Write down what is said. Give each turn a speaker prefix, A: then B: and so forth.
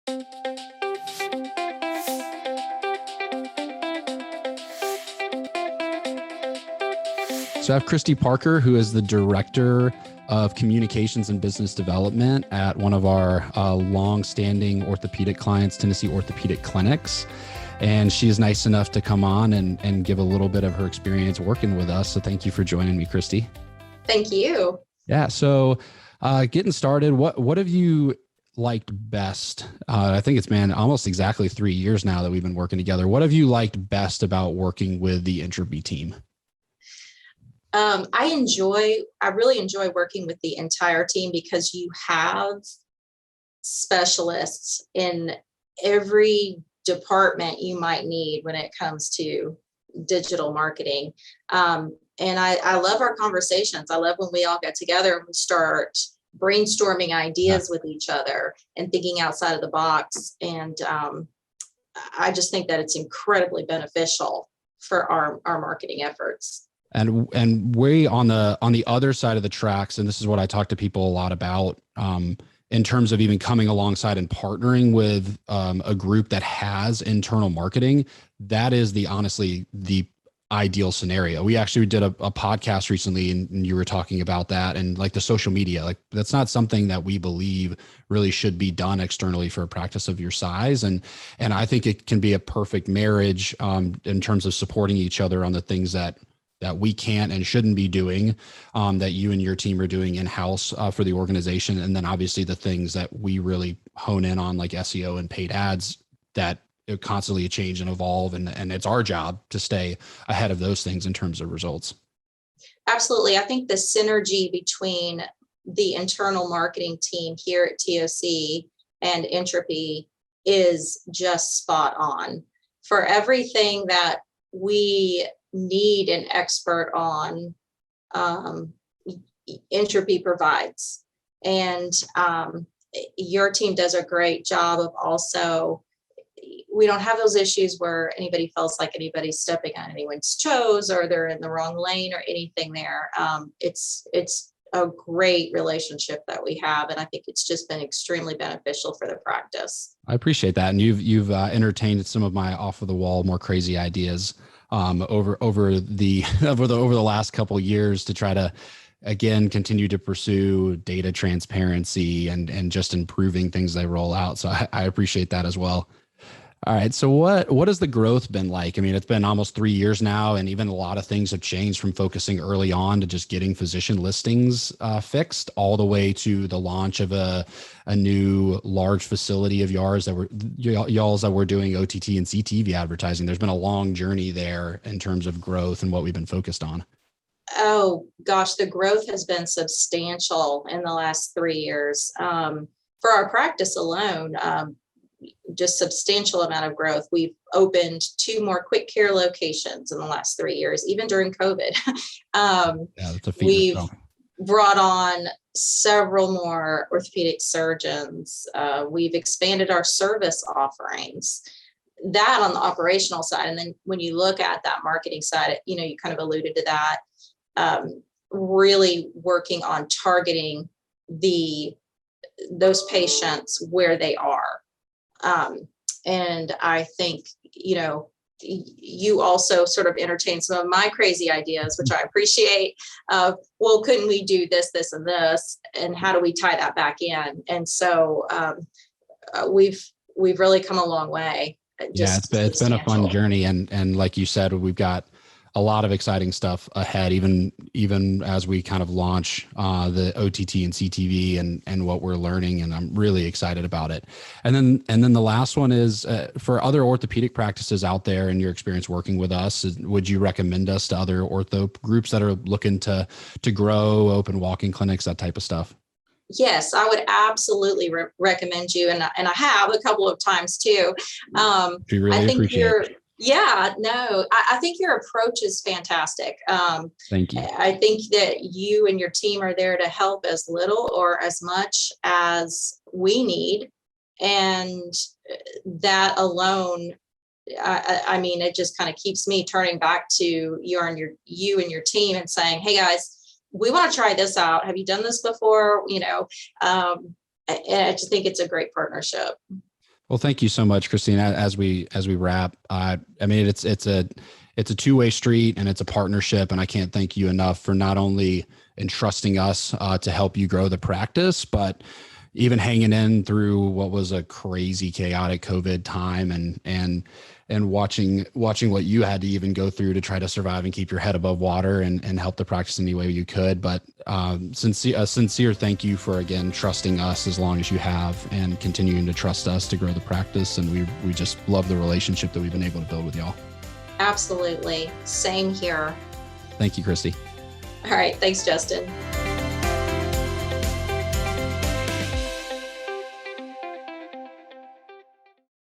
A: So I have Kristy Parker, who is the Director of Communications and Business Development at one of our long-standing orthopedic clients, Tennessee Orthopaedic Clinics. And she is nice enough to come on and give a little bit of her experience working with us. So thank you for joining me, Kristy.
B: Thank you.
A: Yeah. So getting started, what have you liked best? I think it's been almost exactly 3 years now that we've been working together. What have you liked best about working with the Intrepy team?
B: I really enjoy working with the entire team because you have specialists in every department you might need when it comes to digital marketing. And I love our conversations. I love when we all get together and we start brainstorming ideas with each other and thinking outside of the box. And I just think that it's incredibly beneficial for our marketing efforts.
A: And we on the other side of the tracks, and this is what I talk to people a lot about, in terms of even coming alongside and partnering with a group that has internal marketing. That is honestly the ideal scenario. We actually did a podcast recently, and you were talking about that, and like the social media, like that's not something that we believe really should be done externally for a practice of your size. And I think it can be a perfect marriage in terms of supporting each other on the things that we can't and shouldn't be doing, that you and your team are doing in-house for the organization. And then obviously the things that we really hone in on, like SEO and paid ads, that constantly change and evolve. And it's our job to stay ahead of those things in terms of results.
B: Absolutely. I think the synergy between the internal marketing team here at TOC and Intrepy is just spot on. For everything that we need an expert on, Intrepy provides. And your team does a great job of also, we don't have those issues where anybody feels like anybody's stepping on anyone's toes or they're in the wrong lane or anything there. It's a great relationship that we have. And I think it's just been extremely beneficial for the practice.
A: I appreciate that. And you've entertained some of my off of the wall, more crazy ideas over the last couple of years to try to, again, continue to pursue data transparency and just improving things they roll out. So I appreciate that as well. All right. So what has the growth been like? I mean, it's been almost 3 years now, and even a lot of things have changed from focusing early on to just getting physician listings fixed, all the way to the launch of a new large facility of y'all's that we're doing OTT and CTV advertising. There's been a long journey there in terms of growth and what we've been focused on.
B: Oh gosh, the growth has been substantial in the last 3 years. For our practice alone, just substantial amount of growth. We've opened 2 more quick care locations in the last 3 years, even during COVID.
A: That's a feat.
B: We've brought on several more orthopedic surgeons. We've expanded our service offerings. That on the operational side. And then when you look at that marketing side, you kind of alluded to that, really working on targeting those patients where they are. And I think, you also sort of entertain some of my crazy ideas, which I appreciate, well, couldn't we do this, this, and this? And how do we tie that back in? And so we've really come a long way.
A: It's been a fun journey. And like you said, we've got a lot of exciting stuff ahead, even as we kind of launch the OTT and CTV and what we're learning. And I'm really excited about it. And then the last one is for other orthopedic practices out there in your experience working with us, would you recommend us to other ortho groups that are looking to grow, open walk-in clinics, that type of stuff?
B: Yes, I would absolutely recommend you. And I have a couple of times too.
A: We really appreciate it.
B: Yeah, no, I think your approach is fantastic.
A: Thank you.
B: I think that you and your team are there to help as little or as much as we need. And that alone, I mean, it just kind of keeps me turning back to you and your team and saying, hey guys, we want to try this out. Have you done this before? And I just think it's a great partnership.
A: Well, thank you so much, Christine. As we wrap, I mean, it's a two-way street and it's a partnership, and I can't thank you enough for not only entrusting us to help you grow the practice, but even hanging in through what was a crazy, chaotic COVID time, and watching what you had to even go through to try to survive and keep your head above water and help the practice any way you could. But sincere thank you for, again, trusting us as long as you have and continuing to trust us to grow the practice. And we just love the relationship that we've been able to build with y'all.
B: Absolutely. Same here.
A: Thank you, Kristy.
B: All right. Thanks, Justin.